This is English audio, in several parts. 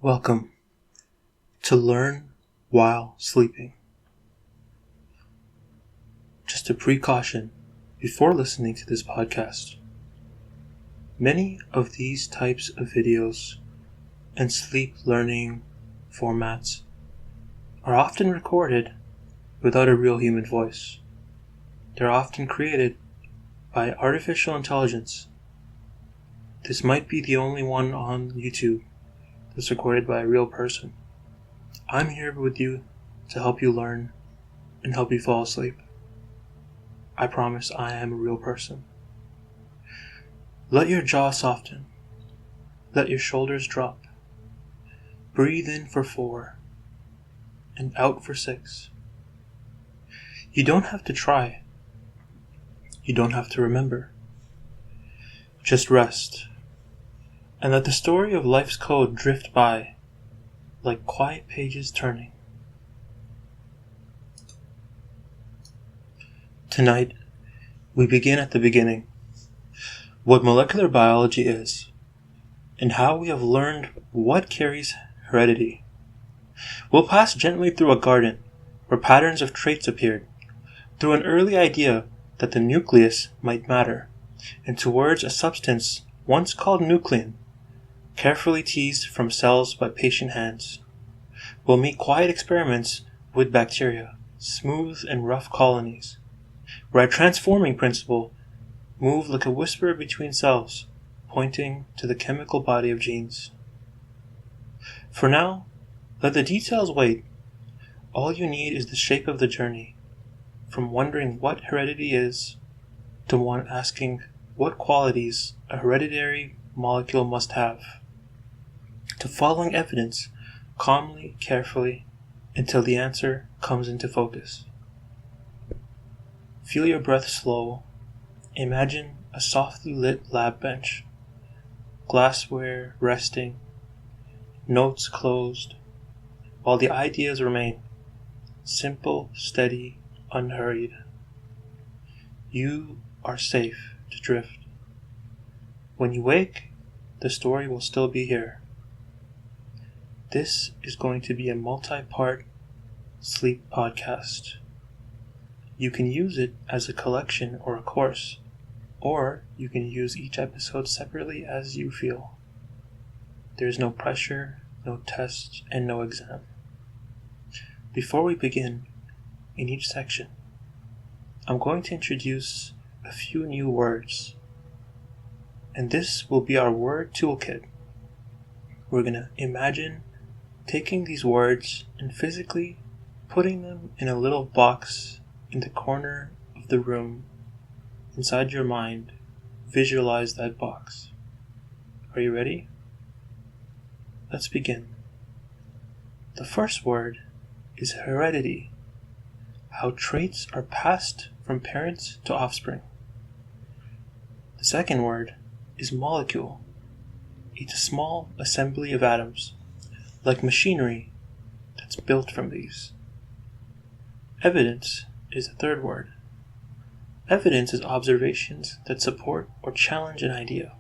Welcome to Learn While Sleeping. Just a precaution before listening to this podcast. Many of these types of videos and sleep learning formats are often recorded without a real human voice. They're often created by artificial intelligence. This might be the only one on YouTube that's recorded by a real person. I'm here with you to help you learn and help you fall asleep. I promise I am a real person. Let your jaw soften. Let your shoulders drop. Breathe in for 4 and out for 6. You don't have to try. You don't have to remember. Just rest and let the story of life's code drift by like quiet pages turning. Tonight, we begin at the beginning. What molecular biology is, and how we have learned what carries heredity. We'll pass gently through a garden where patterns of traits appeared, through an early idea that the nucleus might matter, and towards a substance once called nuclein, carefully teased from cells by patient hands. We'll meet quiet experiments with bacteria, smooth and rough colonies, where a transforming principle moved like a whisper between cells, pointing to the chemical body of genes. For now, let the details wait. All you need is the shape of the journey, from wondering what heredity is, to one asking what qualities a hereditary molecule must have, to following evidence calmly, carefully, until the answer comes into focus. Feel your breath slow. Imagine a softly lit lab bench, glassware resting, notes closed, while the ideas remain simple, steady, unhurried. You are safe to drift. When you wake, the story will still be here. This is going to be a multi-part sleep podcast. You can use it as a collection or a course, or you can use each episode separately as you feel. There's no pressure, no test, and no exam. Before we begin, in each section, I'm going to introduce a few new words, and this will be our word toolkit. We're going to imagine taking these words and physically putting them in a little box in the corner of the room. Inside your mind, visualize that box. Are you ready? Let's begin. The first word is heredity, how traits are passed from parents to offspring. The second word is molecule. It's a small assembly of atoms, like machinery that's built from these. Evidence is the third word. Evidence is observations that support or challenge an idea.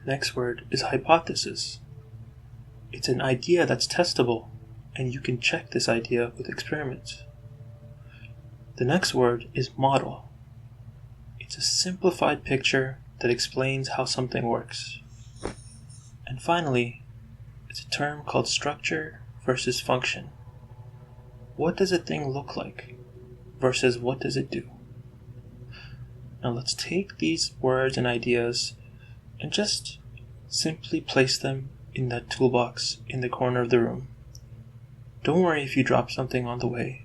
The next word is hypothesis. It's an idea that's testable, and you can check this idea with experiments. The next word is model. It's a simplified picture that explains how something works. And finally, it's a term called structure versus function. What does a thing look like versus what does it do? Now let's take these words and ideas and just simply place them in that toolbox in the corner of the room. Don't worry if you drop something on the way.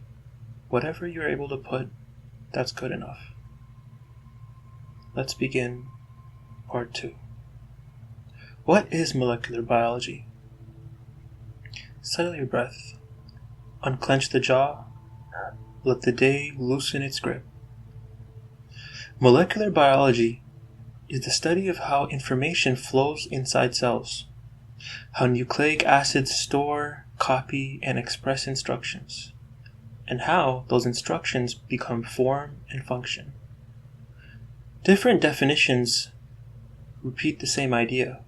Whatever you're able to put, that's good enough. Let's begin part 2. What is molecular biology? Settle your breath. Unclench the jaw. Let the day loosen its grip. Molecular biology is the study of how information flows inside cells, how nucleic acids store, copy, and express instructions, and how those instructions become form and function. Different definitions repeat the same idea.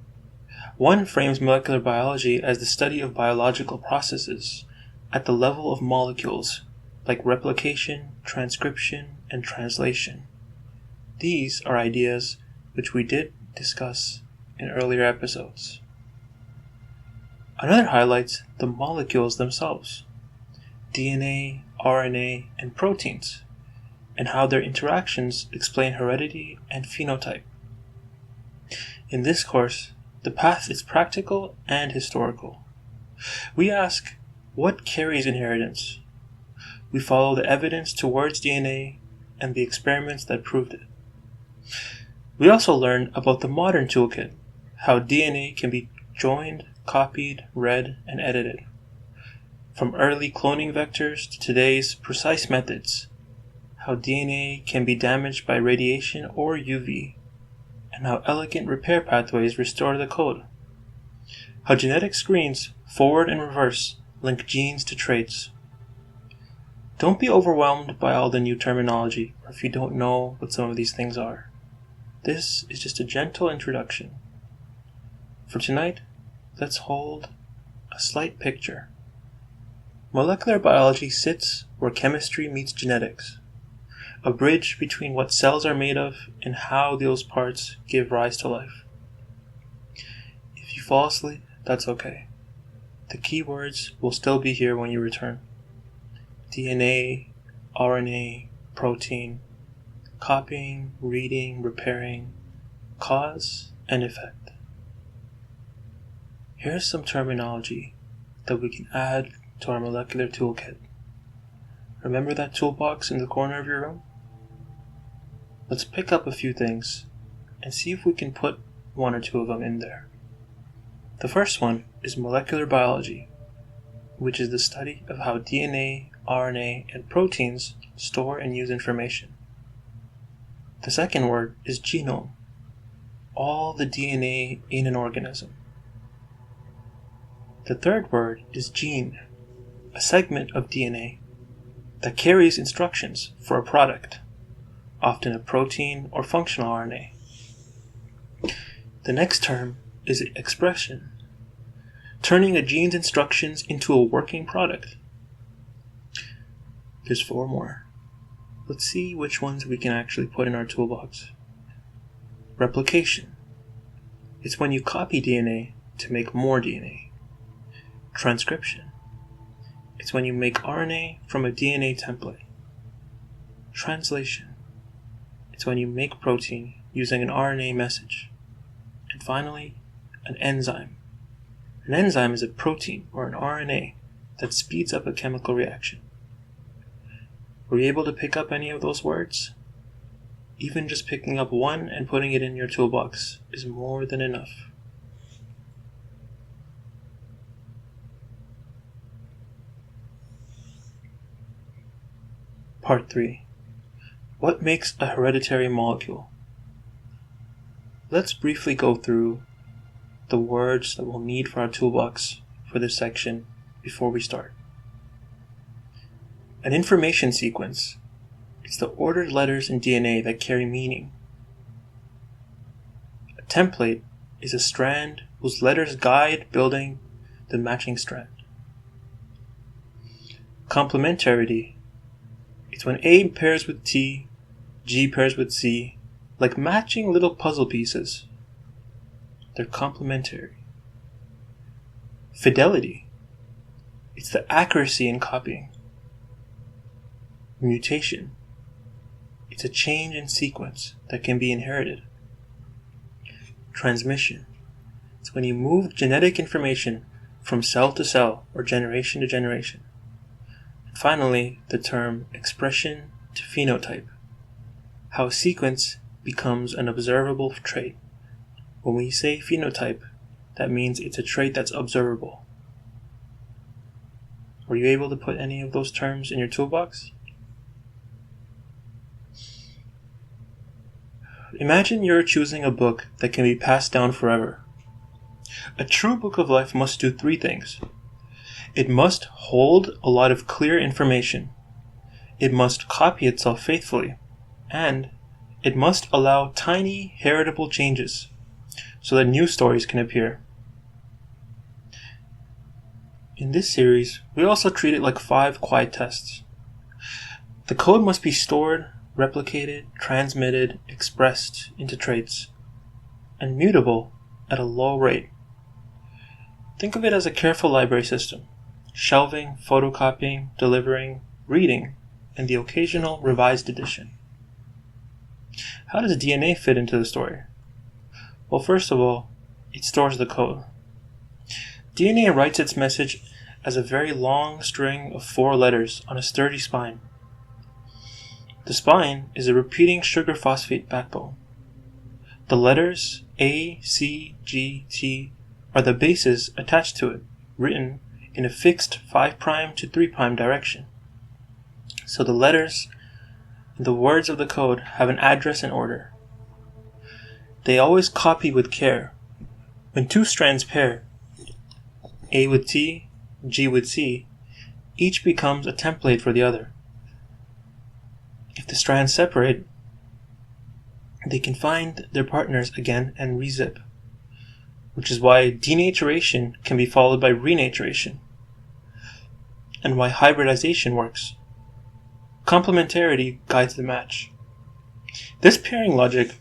One frames molecular biology as the study of biological processes at the level of molecules, like replication, transcription, and translation. These are ideas which we did discuss in earlier episodes. Another highlights the molecules themselves, DNA, RNA, and proteins, and how their interactions explain heredity and phenotype. In this course, the path is practical and historical. We ask, what carries inheritance? We follow the evidence towards DNA and the experiments that proved it. We also learn about the modern toolkit, how DNA can be joined, copied, read, and edited. From early cloning vectors to today's precise methods, how DNA can be damaged by radiation or UV, and how elegant repair pathways restore the code. How genetic screens, forward and reverse, link genes to traits. Don't be overwhelmed by all the new terminology, or if you don't know what some of these things are. This is just a gentle introduction. For tonight, let's hold a slight picture. Molecular biology sits where chemistry meets genetics, a bridge between what cells are made of and how those parts give rise to life. If you fall asleep, that's okay. The key words will still be here when you return. DNA, RNA, protein, copying, reading, repairing, cause, and effect. Here's some terminology that we can add to our molecular toolkit. Remember that toolbox in the corner of your room? Let's pick up a few things and see if we can put one or two of them in there. The first one is molecular biology, which is the study of how DNA, RNA, and proteins store and use information. The second word is genome, all the DNA in an organism. The third word is gene, a segment of DNA that carries instructions for a product, often a protein or functional RNA. The next term is expression, turning a gene's instructions into a working product. There's 4 more. Let's see which ones we can actually put in our toolbox. Replication. It's when you copy DNA to make more DNA. Transcription. It's when you make RNA from a DNA template. Translation. It's when you make protein using an RNA message. And finally, an enzyme. An enzyme is a protein or an RNA that speeds up a chemical reaction. Were you able to pick up any of those words? Even just picking up one and putting it in your toolbox is more than enough. Part 3. What makes a hereditary molecule? Let's briefly go through the words that we'll need for our toolbox for this section before we start. An information sequence. It's the ordered letters in DNA that carry meaning. A template is a strand whose letters guide building the matching strand. Complementarity. It's when A pairs with T, G pairs with C, like matching little puzzle pieces. They're complementary. Fidelity. It's the accuracy in copying. Mutation. It's a change in sequence that can be inherited. Transmission. It's when you move genetic information from cell to cell or generation to generation. And finally, the term expression to phenotype. How a sequence becomes an observable trait. When we say phenotype, that means it's a trait that's observable. Were you able to put any of those terms in your toolbox? Imagine you're choosing a book that can be passed down forever. A true book of life must do 3 things. It must hold a lot of clear information. It must copy itself faithfully. And it must allow tiny, heritable changes so that new stories can appear In this series, we also treat it like 5 quiet tests. The code must be stored, replicated, transmitted, expressed into traits, and mutable at a low rate. Think of it as a careful library system, shelving, photocopying, delivering, reading, and the occasional revised edition. How does DNA fit into the story? Well, first of all, it stores the code. DNA writes its message as a very long string of 4 letters on a sturdy spine. The spine is a repeating sugar phosphate backbone. The letters A, C, G, T are the bases attached to it, written in a fixed 5' to 3' direction. So the letters and the words of the code have an address and order. They always copy with care. When 2 strands pair, A with T, G with C, each becomes a template for the other. If the strands separate, they can find their partners again and rezip, which is why denaturation can be followed by renaturation, and why hybridization works. Complementarity guides the match. This pairing logic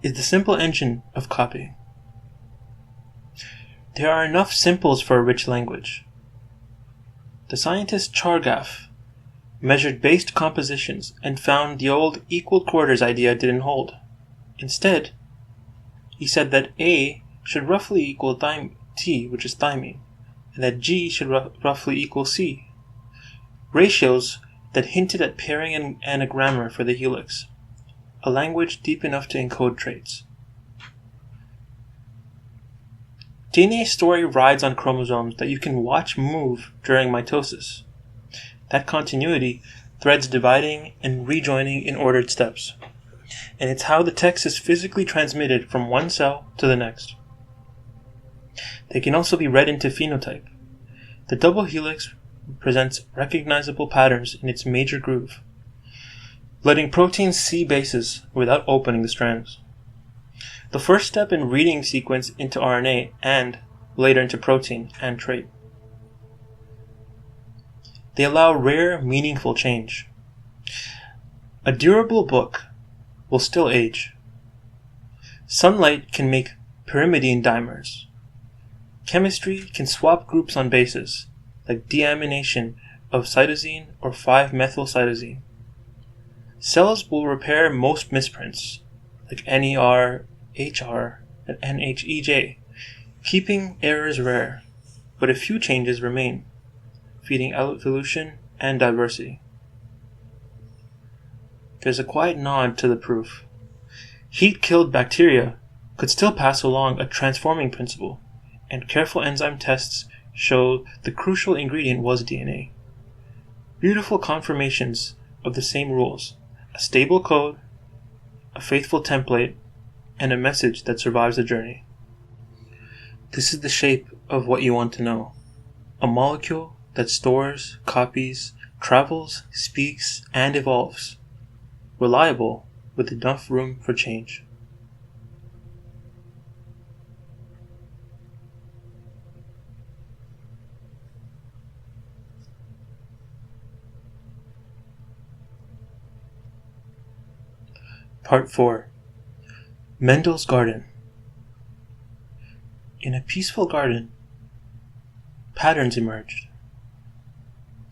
is the simple engine of copying. There are enough simples for a rich language. The scientist Chargaff measured based compositions and found the old equal quarters idea didn't hold. Instead, he said that A should roughly equal T, which is thymine, and that G should roughly equal C. Ratios that hinted at pairing and a grammar for the helix, a language deep enough to encode traits. DNA story rides on chromosomes that you can watch move during mitosis. That continuity threads dividing and rejoining in ordered steps, and it's how the text is physically transmitted from one cell to the next. They can also be read into phenotype. The double helix presents recognizable patterns in its major groove, letting proteins see bases without opening the strands. The first step in reading sequence into RNA and later into protein and trait. They allow rare, meaningful change. A durable book will still age. Sunlight can make pyrimidine dimers. Chemistry can swap groups on bases, like deamination of cytosine or 5-methylcytosine. Cells will repair most misprints, like NER, HR, and NHEJ, keeping errors rare, but a few changes remain, feeding evolution and diversity. There's a quiet nod to the proof. Heat-killed bacteria could still pass along a transforming principle, and careful enzyme tests show the crucial ingredient was DNA. Beautiful confirmations of the same rules: a stable code, a faithful template, and a message that survives the journey. This is the shape of what you want to know. A molecule that stores, copies, travels, speaks, and evolves. Reliable, with enough room for change. Part 4. Mendel's Garden. In a peaceful garden, patterns emerged.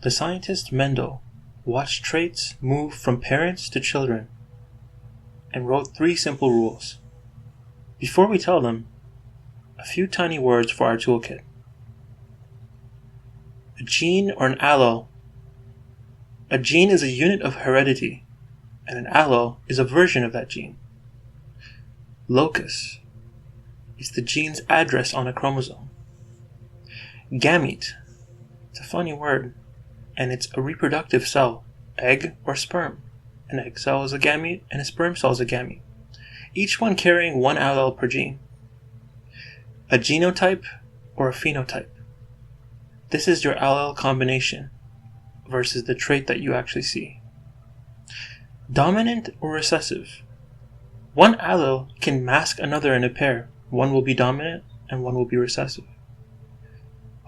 The scientist Mendel watched traits move from parents to children and wrote 3 simple rules. Before we tell them, a few tiny words for our toolkit. A gene or an allele. A gene is a unit of heredity, and an allele is a version of that gene. Locus is the gene's address on a chromosome. Gamete, it's a funny word, and it's a reproductive cell, egg or sperm. An egg cell is a gamete, and a sperm cell is a gamete, each one carrying 1 allele per gene. A genotype or a phenotype. This is your allele combination versus the trait that you actually see. Dominant or recessive. 1 allele can mask another in a pair. One will be dominant and one will be recessive.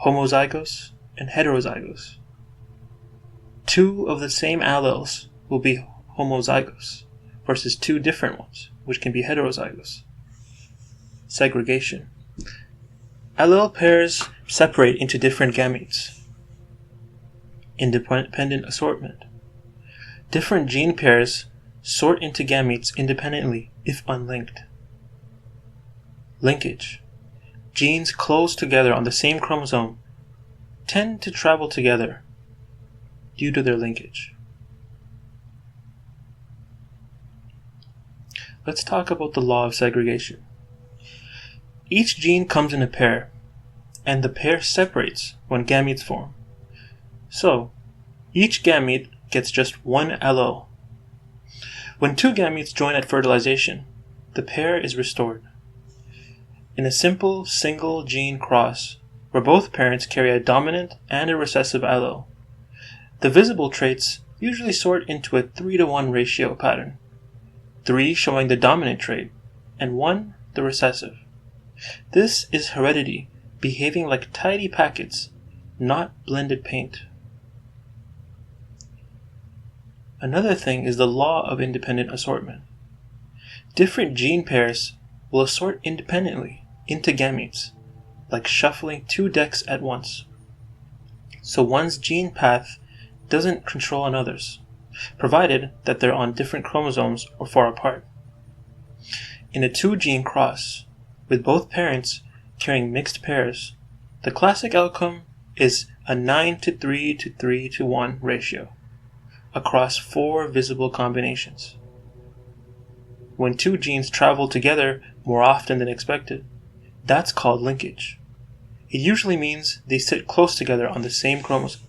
homozygous, and heterozygous. Two of the same alleles will be homozygous versus two different ones, which can be heterozygous. Segregation. Allele pairs separate into different gametes. Independent assortment. Different gene pairs sort into gametes independently if unlinked. Linkage. Genes close together on the same chromosome tend to travel together due to their linkage. Let's talk about the law of segregation. Each gene comes in a pair, and the pair separates when gametes form. So, each gamete gets just one allele. When two gametes join at fertilization, the pair is restored. In a simple single gene cross, where both parents carry a dominant and a recessive allele, the visible traits usually sort into a 3-to-1 ratio pattern, 3 showing the dominant trait, and 1 the recessive. This is heredity behaving like tidy packets, not blended paint. Another thing is the law of independent assortment. Different gene pairs will assort independently into gametes, like shuffling 2 decks at once. So one's gene path doesn't control another's, provided that they're on different chromosomes or far apart. In a 2-gene cross, with both parents carrying mixed pairs, the classic outcome is a 9-to-3 to 3-to-1 ratio across 4 visible combinations. When 2 genes travel together more often than expected, that's called linkage. It usually means they sit close together on the same chromosome.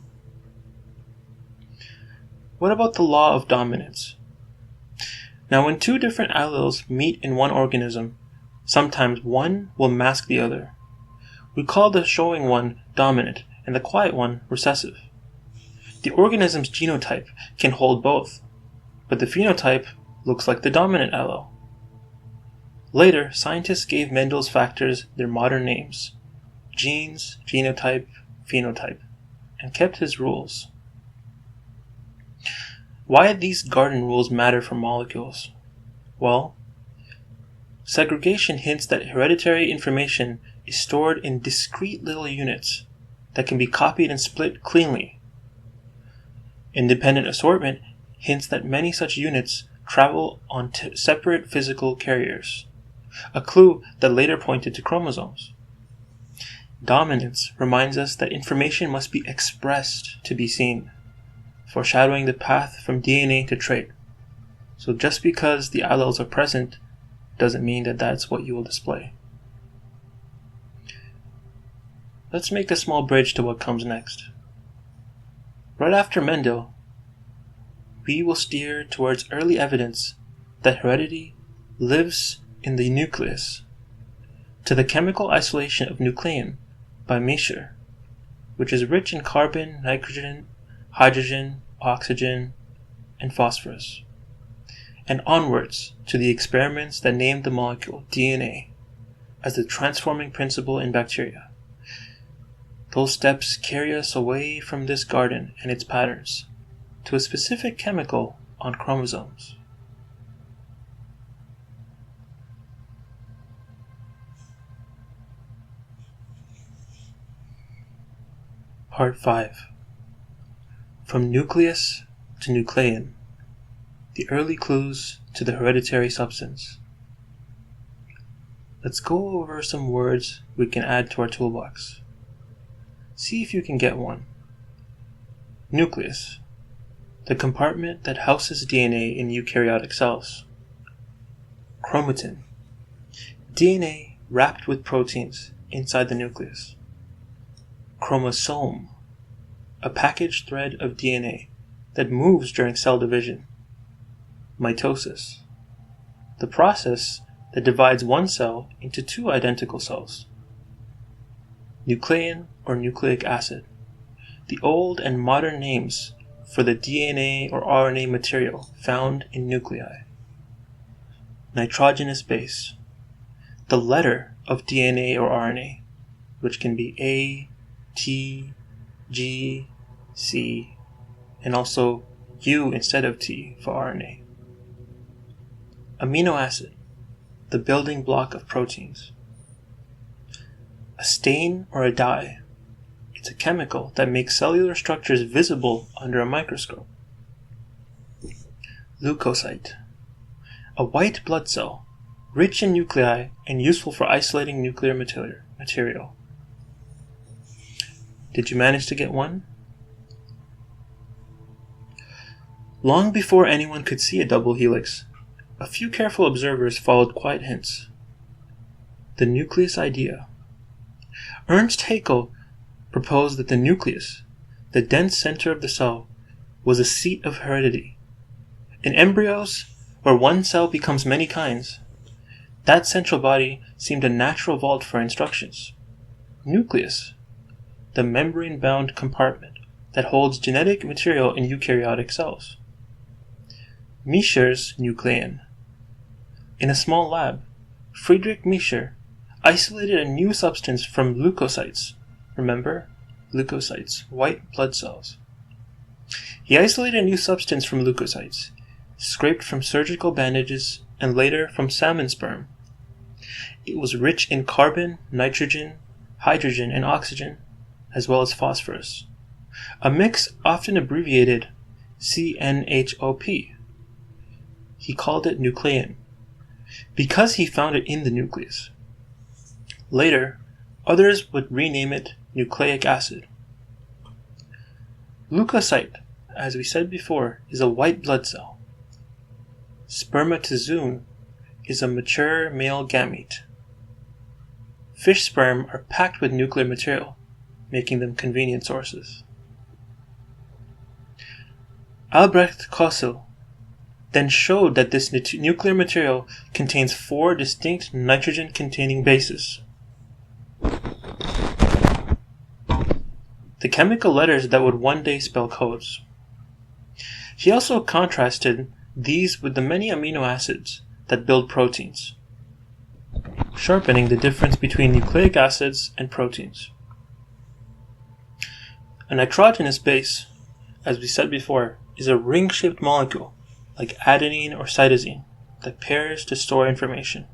What about the law of dominance? Now, when 2 different alleles meet in one organism, sometimes one will mask the other. We call the showing one dominant and the quiet one recessive. The organism's genotype can hold both, but the phenotype looks like the dominant allele. Later, scientists gave Mendel's factors their modern names: genes, genotype, phenotype, and kept his rules. Why these garden rules matter for molecules? Well, segregation hints that hereditary information is stored in discrete little units that can be copied and split cleanly. Independent assortment hints that many such units travel on separate physical carriers, a clue that later pointed to chromosomes. Dominance reminds us that information must be expressed to be seen, foreshadowing the path from DNA to trait. So just because the alleles are present doesn't mean that that's what you will display. Let's make a small bridge to what comes next. Right after Mendel, we will steer towards early evidence that heredity lives in the nucleus, to the chemical isolation of nuclein by Vischer, which is rich in carbon, nitrogen, hydrogen, oxygen, and phosphorus, and onwards to the experiments that named the molecule DNA as the transforming principle in bacteria. Those steps carry us away from this garden and its patterns to a specific chemical on chromosomes. Part 5. From nucleus to nuclein, the early clues to the hereditary substance. Let's go over some words we can add to our toolbox. See if you can get one. Nucleus, the compartment that houses DNA in eukaryotic cells. Chromatin, DNA wrapped with proteins inside the nucleus. Chromosome, a packaged thread of DNA that moves during cell division. Mitosis, the process that divides one cell into 2 identical cells. Nuclein or nucleic acid, the old and modern names for the DNA or RNA material found in nuclei. Nitrogenous base, the letter of DNA or RNA, which can be A, T, G, C, and also U instead of T for RNA. Amino acid, the building block of proteins. A stain or a dye. It's a chemical that makes cellular structures visible under a microscope. Leukocyte, a white blood cell, rich in nuclei and useful for isolating nuclear material. Did you manage to get one? Long before anyone could see a double helix, a few careful observers followed quiet hints. The Nucleus Idea. Ernst Haeckel proposed that the nucleus, the dense center of the cell, was a seat of heredity. In embryos, where one cell becomes many kinds, that central body seemed a natural vault for instructions. Nucleus, the membrane-bound compartment that holds genetic material in eukaryotic cells. Mischer's nuclein. In a small lab, Friedrich Mischer isolated a new substance from leukocytes. Remember? Leukocytes, white blood cells. He isolated a new substance from leukocytes, scraped from surgical bandages and later from salmon sperm. It was rich in carbon, nitrogen, hydrogen, and oxygen, as well as phosphorus, a mix often abbreviated CNHOP. He called it nuclein, because he found it in the nucleus. Later, others would rename it nucleic acid. Leukocyte, as we said before, is a white blood cell. Spermatozoon is a mature male gamete. Fish sperm are packed with nuclear material, making them convenient sources. Albrecht Kossel then showed that this nuclear material contains 4 distinct nitrogen-containing bases. The chemical letters that would one day spell codes. He also contrasted these with the many amino acids that build proteins, sharpening the difference between nucleic acids and proteins. A nitrogenous base, as we said before, is a ring-shaped molecule, like adenine or cytosine, that pairs to store information.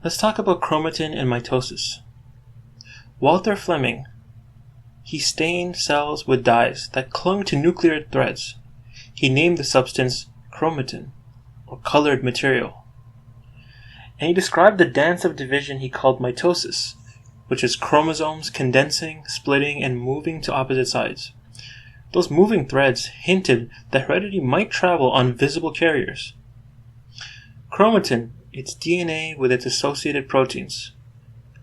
Let's talk about chromatin and mitosis. Walter Fleming, he stained cells with dyes that clung to nuclear threads. He named the substance chromatin, or colored material. And he described the dance of division he called mitosis, which is chromosomes condensing, splitting, and moving to opposite sides. Those moving threads hinted that heredity might travel on visible carriers. Chromatin, its DNA with its associated proteins.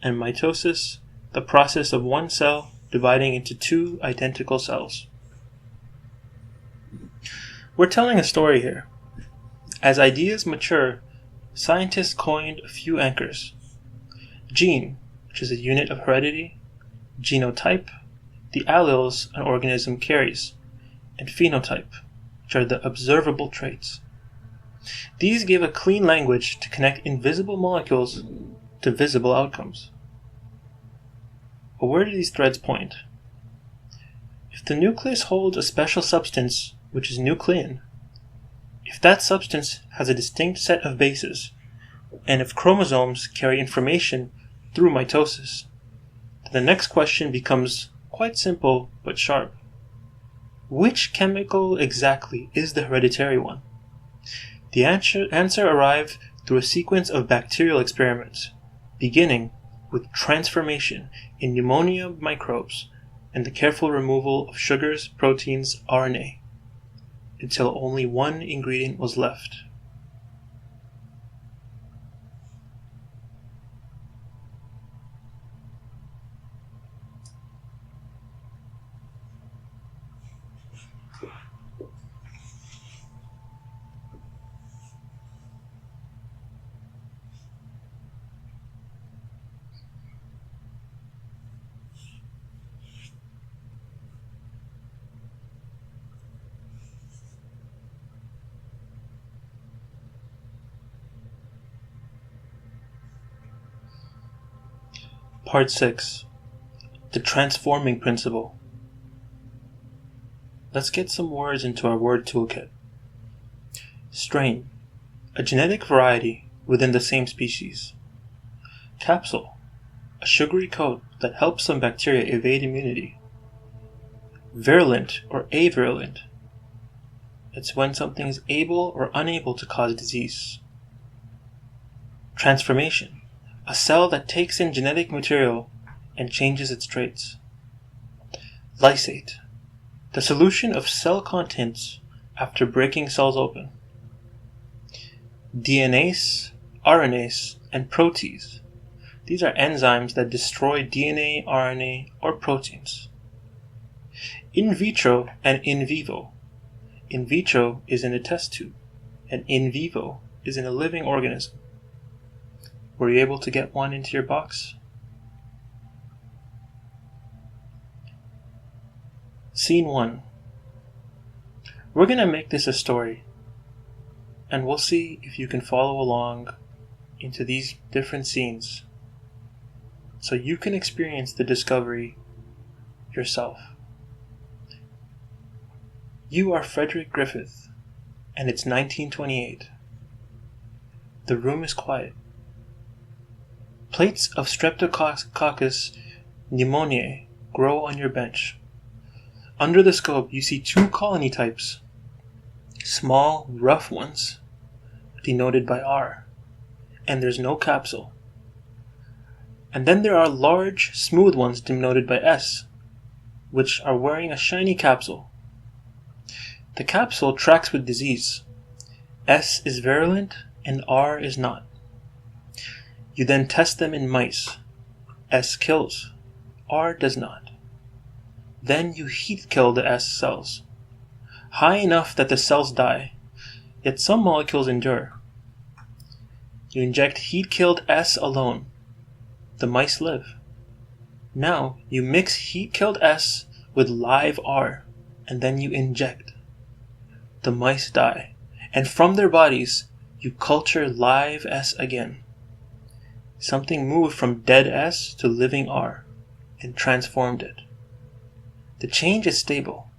And mitosis, the process of one cell dividing into 2 identical cells. We're telling a story here. As ideas mature, scientists coined a few anchors. Gene, which is a unit of heredity, genotype, the alleles an organism carries, and phenotype, which are the observable traits. These give a clean language to connect invisible molecules to visible outcomes. But where do these threads point? If the nucleus holds a special substance, which is nuclein, if that substance has a distinct set of bases, and if chromosomes carry information through mitosis, then the next question becomes quite simple but sharp. Which chemical exactly is the hereditary one? The answer arrived through a sequence of bacterial experiments, beginning with transformation in pneumonia microbes and the careful removal of sugars, proteins, RNA, until only one ingredient was left. Part 6. The transforming principle. Let's get some words into our word toolkit. Strain, a genetic variety within the same species. Capsule, a sugary coat that helps some bacteria evade immunity. Virulent or avirulent. It's when something is able or unable to cause disease. Transformation, a cell that takes in genetic material and changes its traits. Lysate, the solution of cell contents after breaking cells open. DNase, RNase, and protease. These are enzymes that destroy DNA, RNA, or proteins. In vitro and in vivo. In vitro is in a test tube, and in vivo is in a living organism. Were you able to get one into your box? Scene 1. We're going to make this a story, and we'll see if you can follow along into these different scenes so you can experience the discovery yourself. You are Frederick Griffith, and it's 1928. The room is quiet. Plates of Streptococcus pneumoniae grow on your bench. Under the scope, you see 2 colony types. Small, rough ones, denoted by R, and there's no capsule. And then there are large, smooth ones denoted by S, which are wearing a shiny capsule. The capsule tracks with disease. S is virulent and R is not. You then test them in mice. S kills, R does not. Then you heat kill the S cells, high enough that the cells die, yet some molecules endure. You inject heat-killed S alone. The mice live. Now you mix heat-killed S with live R, and then you inject. The mice die, and from their bodies you culture live S again. Something moved from dead S to living R, and transformed it. The change is stable.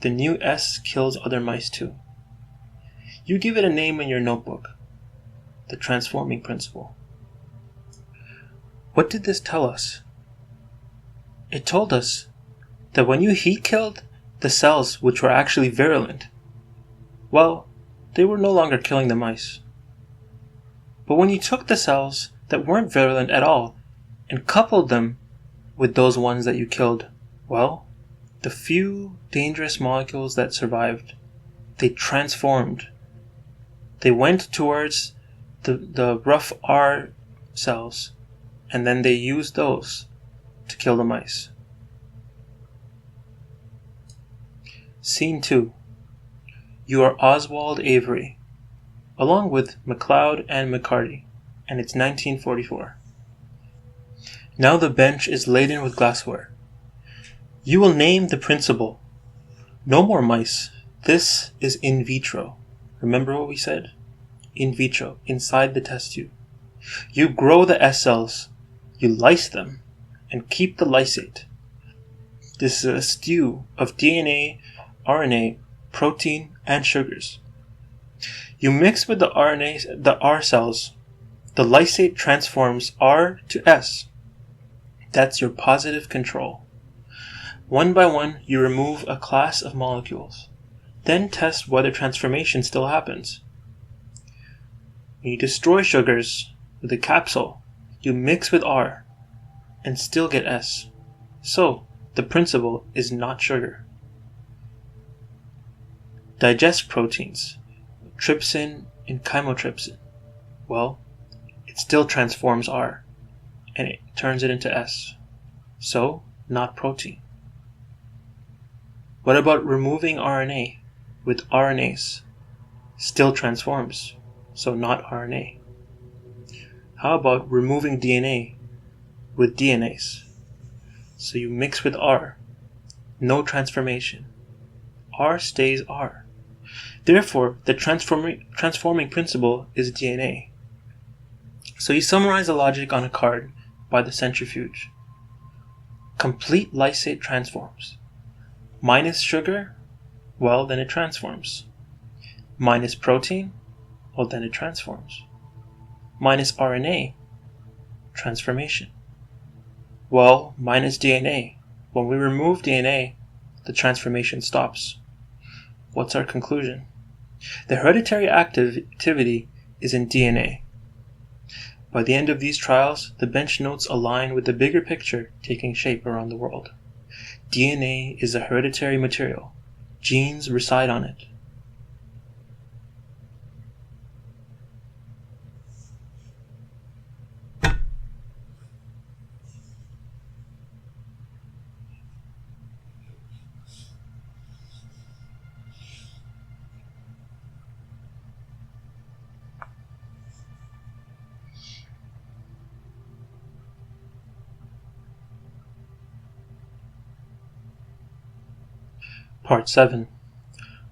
The new S kills other mice too. You give it a name in your notebook. The transforming principle. What did this tell us? It told us that when you heat killed the cells which were actually virulent, well, they were no longer killing the mice. But when you took the cells that weren't virulent at all and coupled them with those ones that you killed, well, the few dangerous molecules that survived, they transformed. They went towards the rough R cells, and then they used those to kill the mice. Scene 2. You are Oswald Avery, along with MacLeod and McCarty, and it's 1944. Now the bench is laden with glassware. You will name the principle. No more mice. This is in vitro. Remember what we said? In vitro, inside the test tube. You grow the S cells, you lyse them, and keep the lysate. This is a stew of DNA, RNA, protein, and sugars. You mix with the R cells. The lysate transforms R to S. That's your positive control. One by one, you remove a class of molecules. Then test whether transformation still happens. When you destroy sugars with a capsule, you mix with R and still get S. So, the principle is not sugar. Digest proteins, trypsin and chymotrypsin. Well, it still transforms R and it turns it into S. So, not protein. What about removing RNA with RNase? Still transforms, so not RNA. How about removing DNA with DNase? So you mix with R. No transformation. R stays R. Therefore, the transforming principle is DNA. So you summarize the logic on a card by the centrifuge. Complete lysate transforms. Minus sugar, well, then it transforms. Minus protein, well, then it transforms. Minus RNA, transformation. Well, minus DNA. When we remove DNA, the transformation stops. What's our conclusion? The hereditary activity is in DNA. By the end of these trials, the bench notes align with the bigger picture taking shape around the world. DNA is a hereditary material. Genes reside on it. Part 7.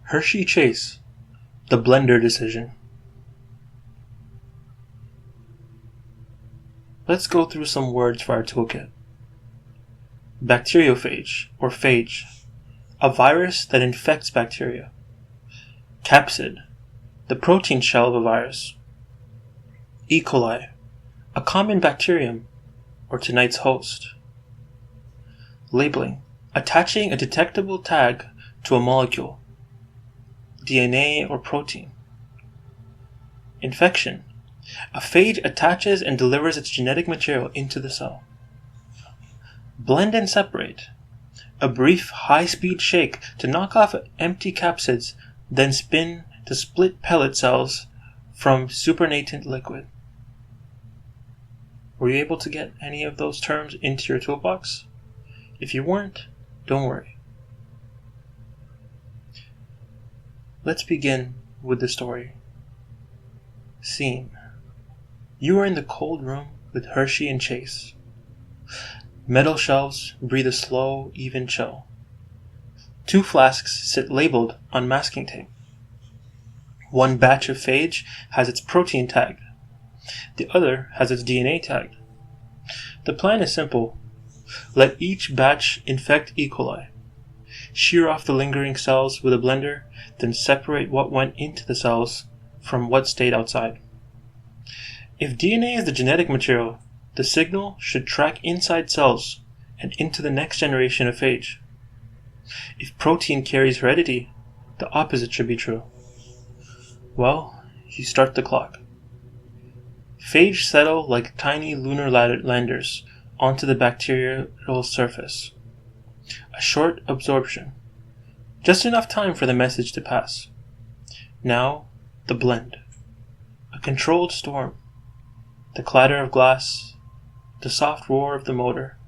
Hershey-Chase, the blender decision. Let's go through some words for our toolkit. Bacteriophage, or phage, a virus that infects bacteria. Capsid, the protein shell of a virus. E. coli, a common bacterium, or tonight's host. Labeling, attaching a detectable tag to a molecule, DNA or protein. Infection, a phage attaches and delivers its genetic material into the cell. Blend and separate, a brief high-speed shake to knock off empty capsids, then spin to split pellet cells from supernatant liquid. Were you able to get any of those terms into your toolbox? If you weren't, don't worry. Let's begin with the story. Scene. You are in the cold room with Hershey and Chase. Metal shelves breathe a slow, even chill. 2 flasks sit labeled on masking tape. One batch of phage has its protein tagged. The other has its DNA tagged. The plan is simple. Let each batch infect E. coli. Shear off the lingering cells with a blender, then separate what went into the cells from what stayed outside. If DNA is the genetic material, the signal should track inside cells and into the next generation of phage. If protein carries heredity, the opposite should be true. Well, you start the clock. Phage settle like tiny lunar landers onto the bacterial surface. A short absorption. Just enough time for the message to pass. Now, the blend. A controlled storm. The clatter of glass. The soft roar of the motor.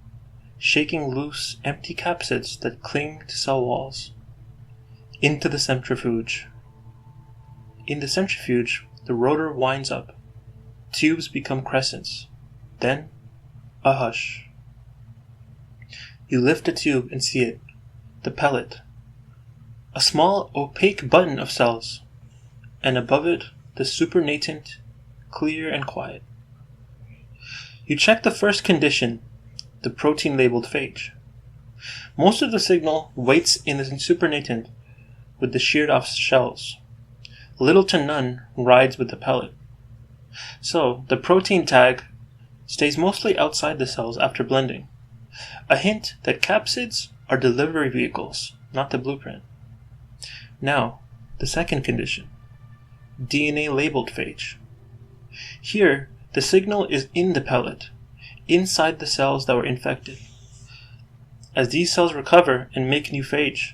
Shaking loose empty capsids that cling to cell walls. Into the centrifuge. In the centrifuge, the rotor winds up. Tubes become crescents. Then, a hush. You lift a tube and see it. The pellet. A small opaque button of cells. And above it, the supernatant, clear and quiet. You check the first condition, the protein-labeled phage. Most of the signal waits in the supernatant with the sheared-off shells. Little to none rides with the pellet. So, the protein tag stays mostly outside the cells after blending. A hint that capsids are delivery vehicles, not the blueprint. Now, the second condition. DNA-labeled phage. Here, the signal is in the pellet, inside the cells that were infected. As these cells recover and make new phage,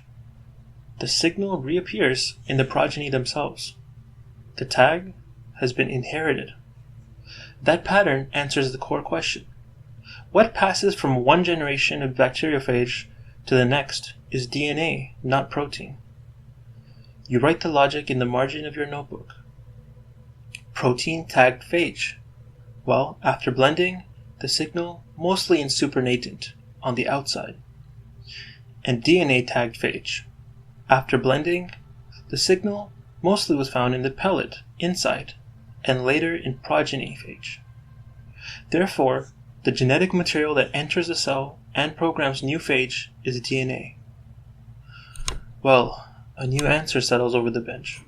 the signal reappears in the progeny themselves. The tag has been inherited. That pattern answers the core question. What passes from one generation of bacteriophage to the next is DNA, not protein. You write the logic in the margin of your notebook. Protein tagged phage. Well, after blending, the signal mostly in supernatant, on the outside. And DNA tagged phage. After blending, the signal mostly was found in the pellet, inside, and later in progeny phage. Therefore, The genetic material that enters the cell and programs new phage is DNA. Well, a new answer settles over the bench.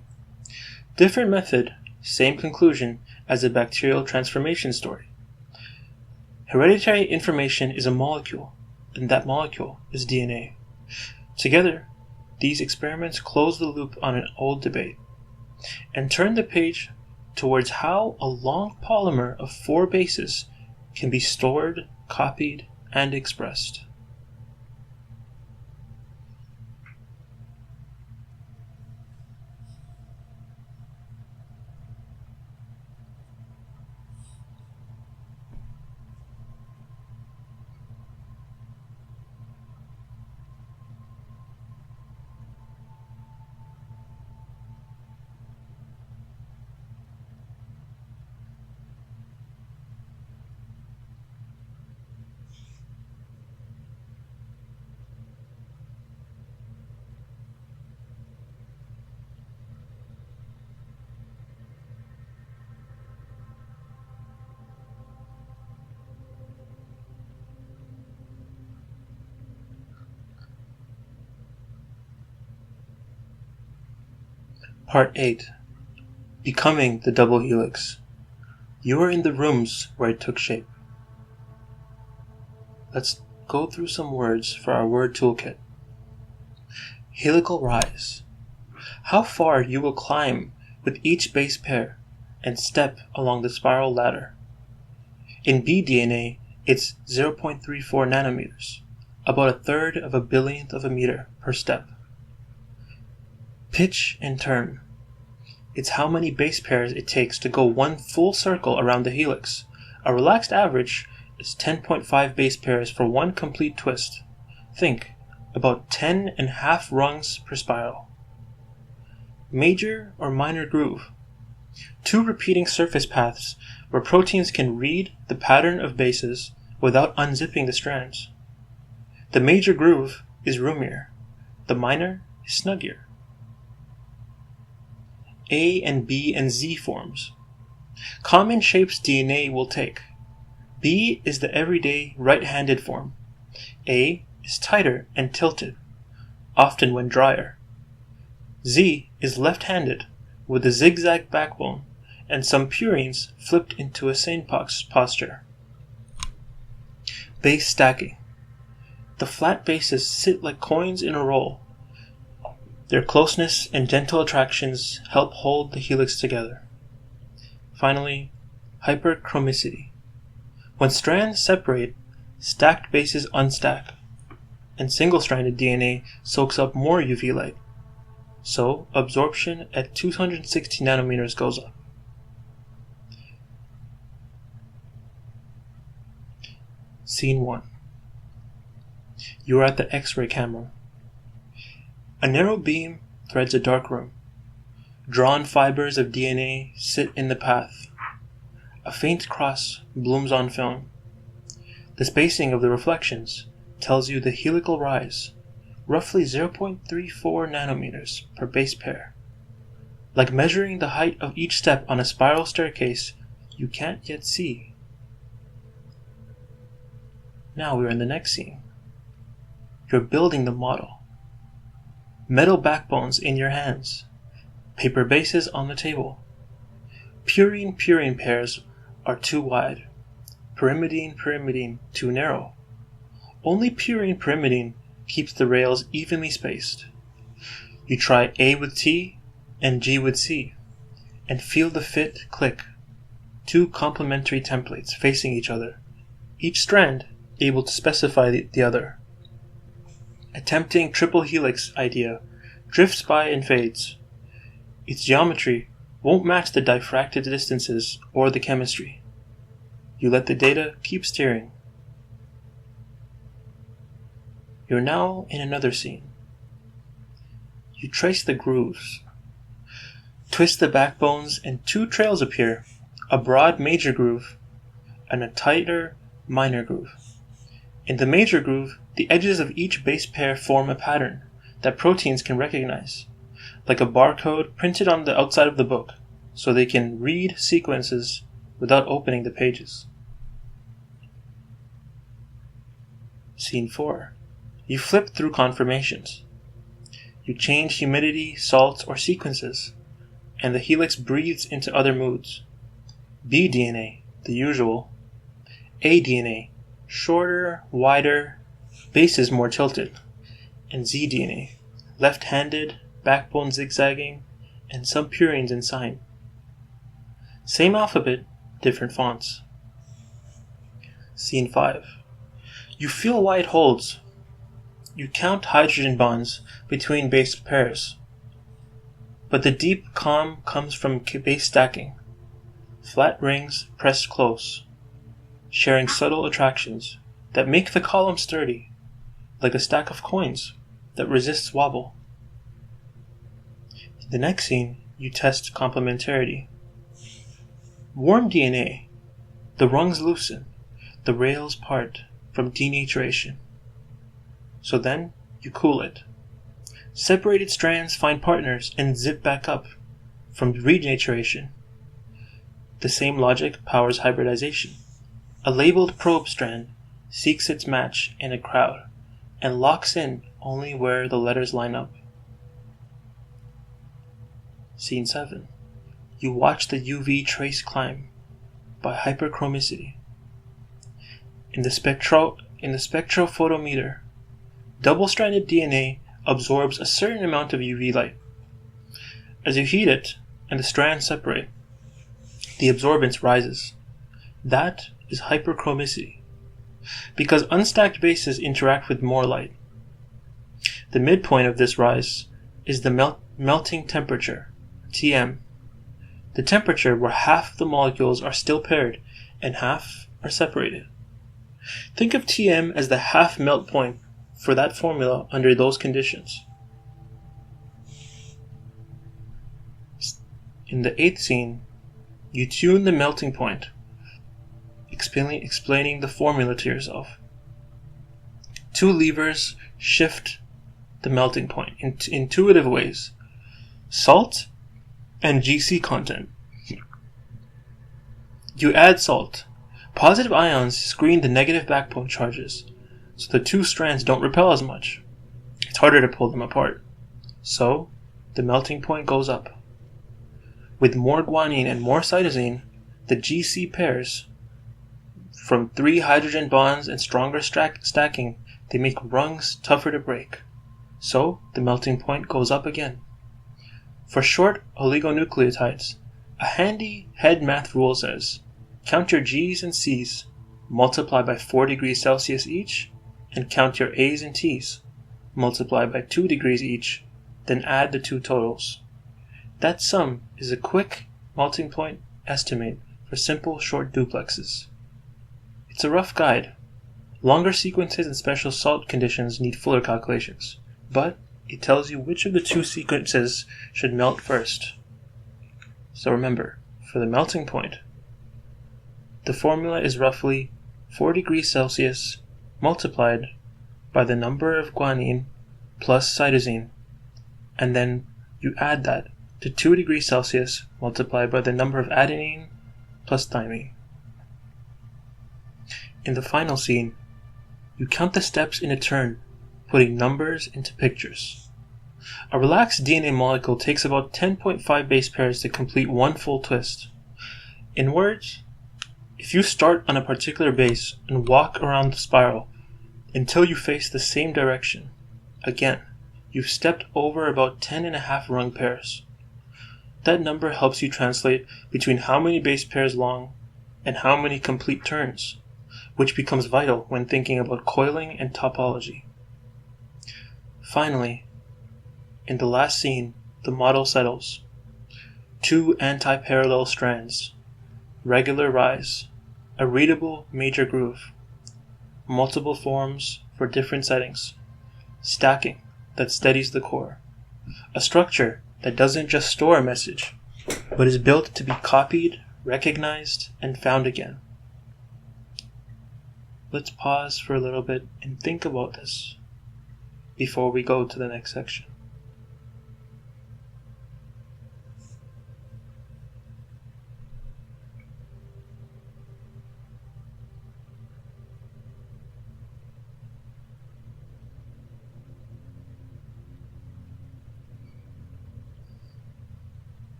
Different method, same conclusion as the bacterial transformation story. Hereditary information is a molecule, and that molecule is DNA. Together, these experiments close the loop on an old debate and turn the page towards how a long polymer of 4 bases can be stored, copied, and expressed. Part 8. Becoming the double helix. You are in the rooms where it took shape. Let's go through some words for our word toolkit. Helical rise. How far you will climb with each base pair and step along the spiral ladder. In bDNA, it's 0.34 nanometers, about 1/3 of a billionth of a meter per step. Pitch and turn. It's how many base pairs it takes to go one full circle around the helix. A relaxed average is 10.5 base pairs for one complete twist. Think, about 10.5 rungs per spiral. Major or minor groove. 2 repeating surface paths where proteins can read the pattern of bases without unzipping the strands. The major groove is roomier. The minor is snuggier. A and B and Z forms. Common shapes DNA will take. B is the everyday right-handed form. A is tighter and tilted, often when drier. Z is left-handed, with a zigzag backbone and some purines flipped into a sane posture. Base stacking. The flat bases sit like coins in a roll. Their closeness and gentle attractions help hold the helix together. Finally, hyperchromicity. When strands separate, stacked bases unstack, and single-stranded DNA soaks up more UV light. So, absorption at 260 nanometers goes up. Scene 1. You are at the X-ray camera. A narrow beam threads a dark room. Drawn fibers of DNA sit in the path. A faint cross blooms on film. The spacing of the reflections tells you the helical rise, roughly 0.34 nanometers per base pair. Like measuring the height of each step on a spiral staircase you can't yet see. Now we are in the next scene. You're building the model. Metal backbones in your hands. Paper bases on the table. Purine-purine pairs are too wide. Pyrimidine-pyrimidine too narrow. Only purine-pyrimidine keeps the rails evenly spaced. You try A with T and G with C, and feel the fit click. 2 complementary templates facing each other, each strand able to specify the other. A tempting triple helix idea drifts by and fades. Its geometry won't match the diffracted distances or the chemistry. You let the data keep steering. You're now in another scene. You trace the grooves. Twist the backbones and 2 trails appear, a broad major groove and a tighter minor groove. In the major groove, the edges of each base pair form a pattern that proteins can recognize, like a barcode printed on the outside of the book, so they can read sequences without opening the pages. Scene 4. You flip through conformations. You change humidity, salts, or sequences, and the helix breathes into other moods. B DNA, the usual. A DNA, shorter, wider, bases more tilted. And Z DNA, left-handed, backbone zigzagging, and some purines in sign. Same alphabet, different fonts. Scene 5. You feel why it holds. You count hydrogen bonds between base pairs. But the deep calm comes from base stacking. Flat rings pressed close, sharing subtle attractions that make the column sturdy, like a stack of coins that resists wobble. In the next scene, you test complementarity. Warm DNA. The rungs loosen, the rails part from denaturation. So then, you cool it. Separated strands find partners and zip back up from renaturation. The same logic powers hybridization. A labeled probe strand seeks its match in a crowd and locks in only where the letters line up. Scene 7. You watch the UV trace climb by hyperchromicity. In the spectrophotometer, double-stranded DNA absorbs a certain amount of UV light. As you heat it and the strands separate, the absorbance rises. That is hyperchromicity, because unstacked bases interact with more light. The midpoint of this rise is the melting temperature, Tm, the temperature where half the molecules are still paired and half are separated. Think of Tm as the half melt point for that formula under those conditions. In the 8th scene, you tune the melting point, explaining the formula to yourself. 2 levers shift the melting point in intuitive ways: salt and GC content. You add salt. Positive ions screen the negative backbone charges, so the 2 strands don't repel as much. It's harder to pull them apart. So, the melting point goes up. With more guanine and more cytosine, the GC pairs. From 3 hydrogen bonds and stronger stacking, they make rungs tougher to break. So, the melting point goes up again. For short oligonucleotides, a handy head math rule says, count your G's and C's, multiply by 4 degrees Celsius each, and count your A's and T's, multiply by 2 degrees each, then add the 2 totals. That sum is a quick melting point estimate for simple short duplexes. It's a rough guide. Longer sequences and special salt conditions need fuller calculations, but it tells you which of the 2 sequences should melt first. So remember, for the melting point, the formula is roughly 4 degrees Celsius multiplied by the number of guanine plus cytosine, and then you add that to 2 degrees Celsius multiplied by the number of adenine plus thymine. In the final scene, you count the steps in a turn, putting numbers into pictures. A relaxed DNA molecule takes about 10.5 base pairs to complete one full twist. In words, if you start on a particular base and walk around the spiral until you face the same direction, again, you've stepped over about 10.5 rung pairs. That number helps you translate between how many base pairs long and how many complete turns, which becomes vital when thinking about coiling and topology. Finally, in the last scene, the model settles. 2 anti-parallel strands, regular rise, a readable major groove, multiple forms for different settings, stacking that steadies the core, a structure that doesn't just store a message, but is built to be copied, recognized, and found again. Let's pause for a little bit and think about this before we go to the next section.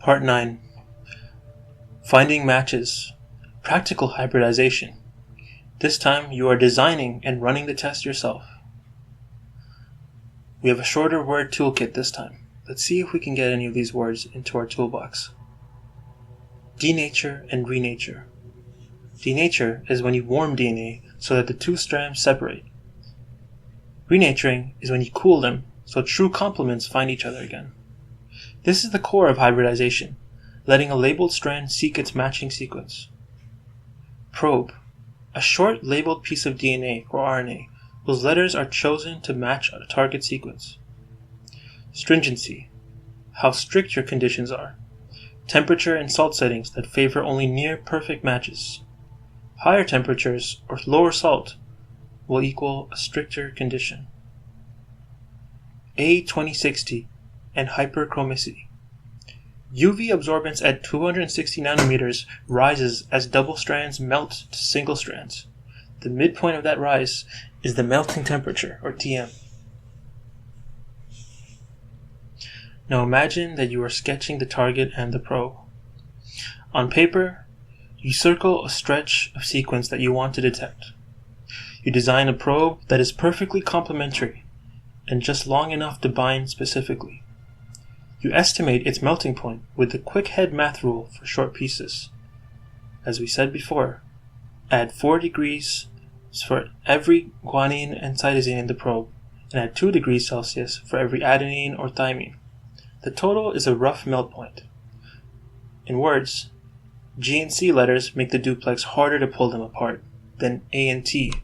Part 9. Finding matches. Practical hybridization. This time you are designing and running the test yourself. We have a shorter word toolkit this time. Let's see if we can get any of these words into our toolbox. Denature and renature. Denature is when you warm DNA so that the two strands separate. Renaturing is when you cool them so true complements find each other again. This is the core of hybridization, letting a labeled strand seek its matching sequence. Probe. A short labeled piece of DNA or RNA whose letters are chosen to match a target sequence. Stringency. How strict your conditions are. Temperature and salt settings that favor only near perfect matches. Higher temperatures or lower salt will equal a stricter condition. A2060 and hyperchromicity. UV absorbance at 260 nanometers rises as double strands melt to single strands. The midpoint of that rise is the melting temperature, or TM. Now imagine that you are sketching the target and the probe. On paper, you circle a stretch of sequence that you want to detect. You design a probe that is perfectly complementary and just long enough to bind specifically. You estimate its melting point with the quick head math rule for short pieces. As we said before, add 4 degrees for every guanine and cytosine in the probe, and add 2 degrees Celsius for every adenine or thymine. The total is a rough melt point. In words, G and C letters make the duplex harder to pull them apart than A and T.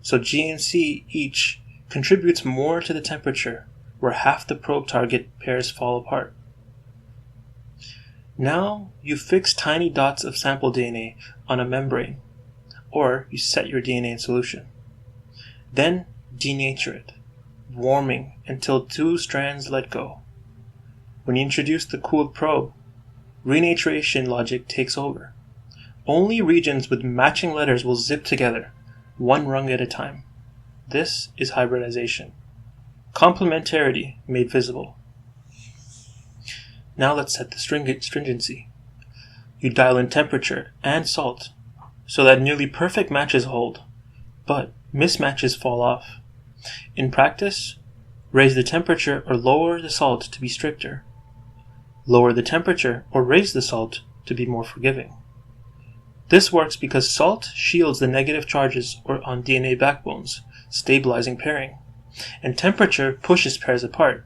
So G and C each contributes more to the temperature where half the probe target pairs fall apart. Now you fix tiny dots of sample DNA on a membrane, or you set your DNA in solution. Then denature it, warming until 2 strands let go. When you introduce the cooled probe, renaturation logic takes over. Only regions with matching letters will zip together, one rung at a time. This is hybridization. Complementarity made visible. Now let's set the stringency. You dial in temperature and salt so that nearly perfect matches hold, but mismatches fall off. In practice, raise the temperature or lower the salt to be stricter. Lower the temperature or raise the salt to be more forgiving. This works because salt shields the negative charges on DNA backbones, stabilizing pairing, and temperature pushes pairs apart.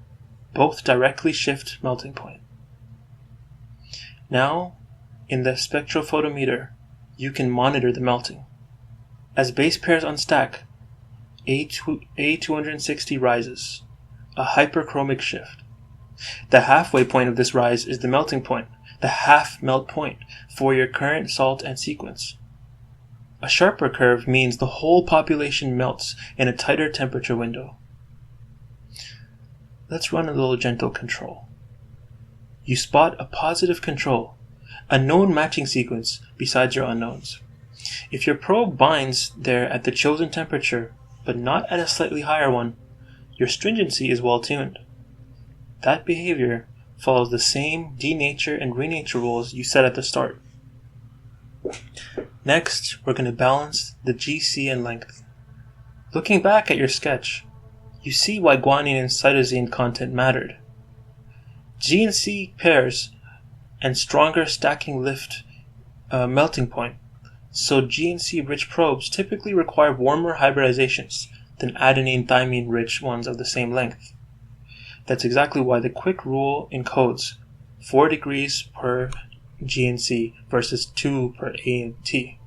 Both directly shift melting point. Now, in the spectrophotometer, you can monitor the melting. As base pairs unstack, A260 rises, a hyperchromic shift. The halfway point of this rise is the melting point, the half melt point for your current salt and sequence. A sharper curve means the whole population melts in a tighter temperature window. Let's run a little gentle control. You spot a positive control, a known matching sequence besides your unknowns. If your probe binds there at the chosen temperature, but not at a slightly higher one, your stringency is well tuned. That behavior follows the same denature and renature rules you set at the start. Next, we're going to balance the GC and length. Looking back at your sketch, you see why guanine and cytosine content mattered. G and C pairs and stronger stacking lift melting point, so G and C rich probes typically require warmer hybridizations than adenine thymine rich ones of the same length. That's exactly why the quick rule encodes 4 degrees per G and C versus 2 per A and T.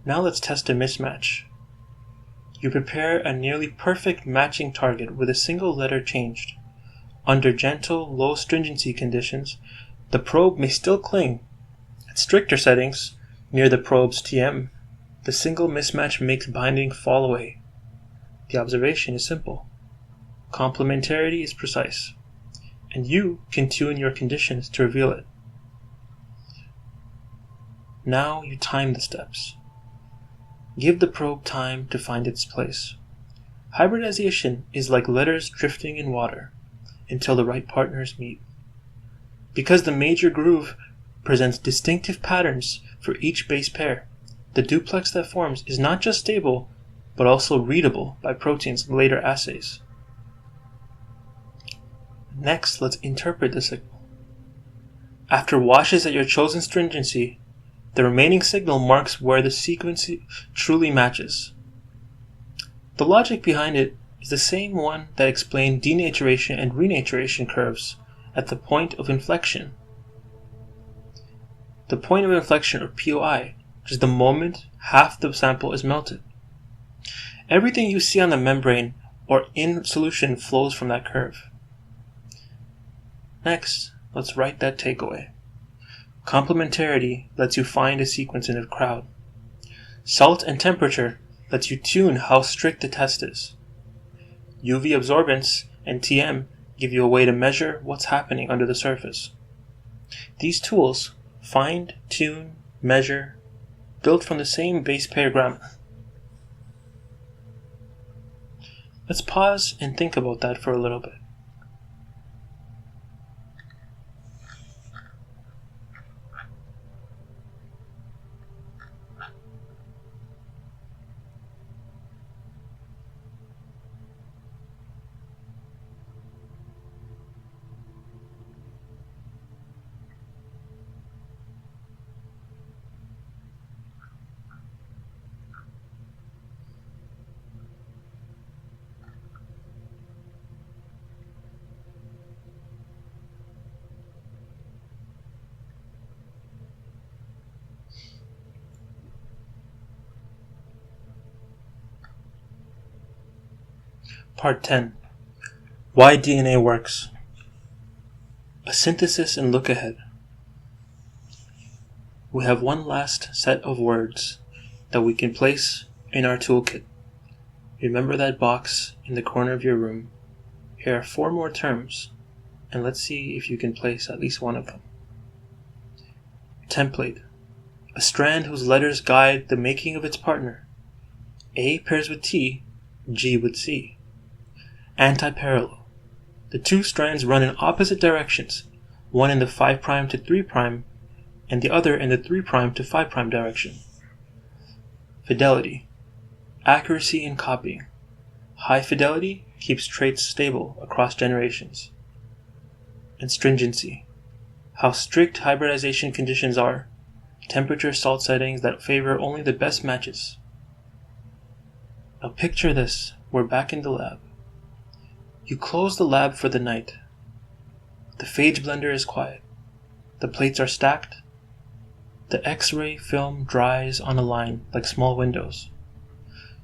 Now let's test a mismatch. You prepare a nearly perfect matching target with a single letter changed. Under gentle, low stringency conditions, the probe may still cling. At stricter settings, near the probe's TM, the single mismatch makes binding fall away. The observation is simple. Complementarity is precise, and you can tune your conditions to reveal it. Now you time the steps. Give the probe time to find its place. Hybridization is like letters drifting in water. until the right partners meet. Because the major groove presents distinctive patterns for each base pair, the duplex that forms is not just stable, but also readable by proteins in later assays. Next, let's interpret the signal. After washes at your chosen stringency, the remaining signal marks where the sequence truly matches. The logic behind it is the same one that explained denaturation and renaturation curves at the point of inflection. The point of inflection, or POI, is the moment half the sample is melted. Everything you see on the membrane or in solution flows from that curve. Next, let's write that takeaway. Complementarity lets you find a sequence in a crowd. Salt and temperature lets you tune how strict the test is. UV absorbance and TM give you a way to measure what's happening under the surface. These tools, find, tune, measure, built from the same base pair grammar. Let's pause and think about that for a little bit. Part 10. Why DNA works. A synthesis and look ahead. We have one last set of words that we can place in our toolkit. Remember that box in the corner of your room. Here are 4 more terms, and let's see if you can place at least one of them. Template. A strand whose letters guide the making of its partner. A pairs with T, G with C. Antiparallel. The 2 strands run in opposite directions, one in the 5' to 3' and the other in the 3' to 5' direction. Fidelity. Accuracy in copying. High fidelity keeps traits stable across generations. And stringency. How strict hybridization conditions are. Temperature salt settings that favor only the best matches. Now picture this. We're back in the lab. You close the lab for the night. The phage blender is quiet. The plates are stacked. The X-ray film dries on a line like small windows.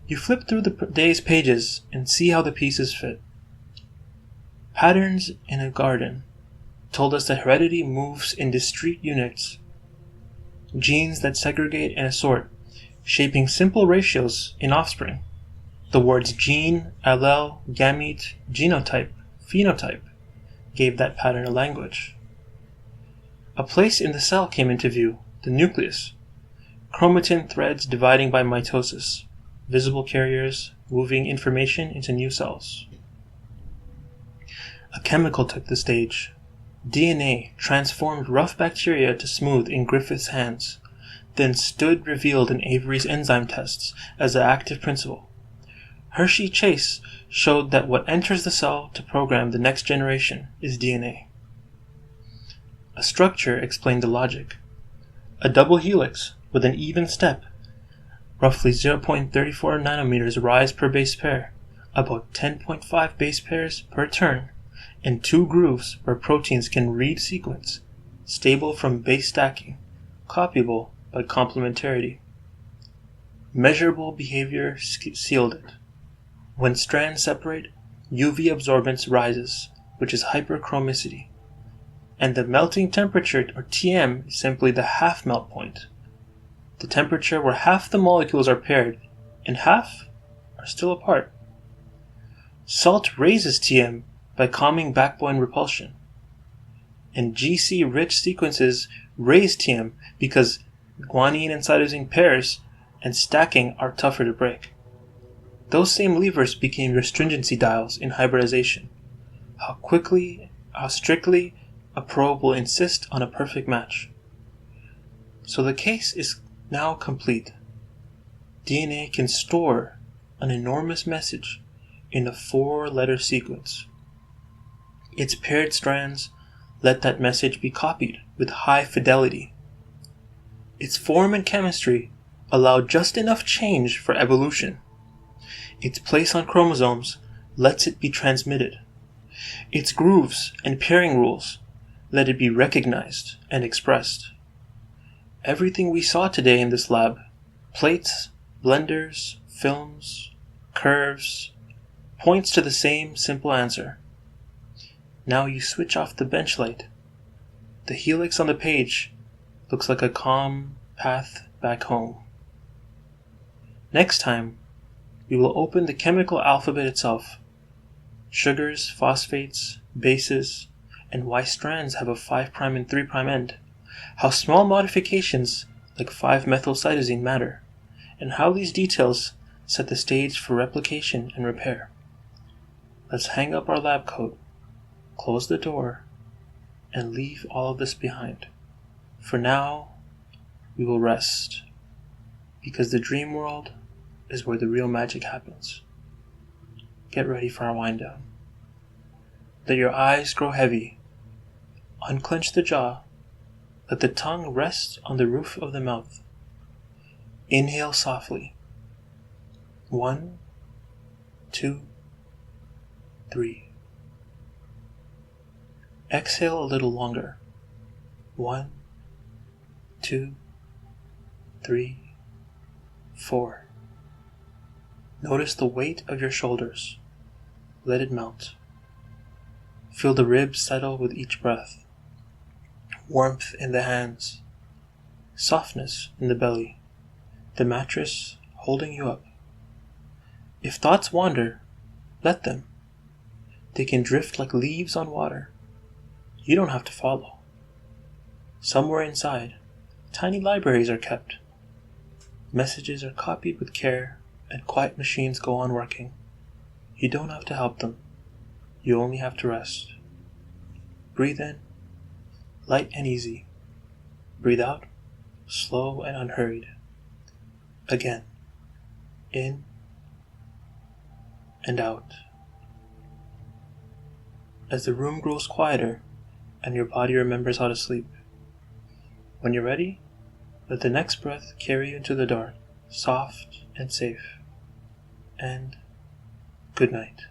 You flip through the day's pages and see how the pieces fit. Patterns in a garden told us that heredity moves in discrete units. Genes that segregate and assort, shaping simple ratios in offspring. The words gene, allele, gamete, genotype, phenotype gave that pattern a language. A place in the cell came into view, the nucleus. Chromatin threads dividing by mitosis, visible carriers moving information into new cells. A chemical took the stage. DNA transformed rough bacteria to smooth in Griffith's hands, then stood revealed in Avery's enzyme tests as the active principle. Hershey-Chase showed that what enters the cell to program the next generation is DNA. A structure explained the logic. A double helix with an even step, roughly 0.34 nanometers rise per base pair, about 10.5 base pairs per turn, and 2 grooves where proteins can read sequence, stable from base stacking, copyable by complementarity. Measurable behavior sealed it. When strands separate, UV absorbance rises, which is hyperchromicity, and the melting temperature, or TM, is simply the half melt point, the temperature where half the molecules are paired and half are still apart. Salt raises TM by calming backbone repulsion, and GC-rich sequences raise TM because guanine and cytosine pairs and stacking are tougher to break. Those same levers became your stringency dials in hybridization. how strictly a probe will insist on a perfect match. So the case is now complete. DNA can store an enormous message in a 4-letter sequence. Its paired strands let that message be copied with high fidelity. Its form and chemistry allow just enough change for evolution. Its place on chromosomes lets it be transmitted. Its grooves and pairing rules let it be recognized and expressed. Everything we saw today in this lab, plates, blenders, films, curves, points to the same simple answer. Now you switch off the bench light. The helix on the page looks like a calm path back home. Next time, we will open the chemical alphabet itself. Sugars, phosphates, bases, and why strands have a 5' and 3' end. How small modifications like 5-methylcytosine matter, and how these details set the stage for replication and repair. Let's hang up our lab coat, close the door, and leave all of this behind. For now, we will rest, because the dream world is where the real magic happens. Get ready for our wind down. Let your eyes grow heavy. Unclench the jaw. Let the tongue rest on the roof of the mouth. Inhale softly. 1, 2, 3. Exhale a little longer. 1, 2, 3, 4. Notice the weight of your shoulders. Let it melt. Feel the ribs settle with each breath. Warmth in the hands. Softness in the belly. The mattress holding you up. If thoughts wander, let them. They can drift like leaves on water. You don't have to follow. Somewhere inside, tiny libraries are kept. Messages are copied with care, and quiet machines go on working. You don't have to help them. You only have to rest. Breathe in, light and easy. Breathe out, slow and unhurried. Again, in and out. As the room grows quieter and your body remembers how to sleep. When you're ready, let the next breath carry you into the dark, soft and safe. And good night.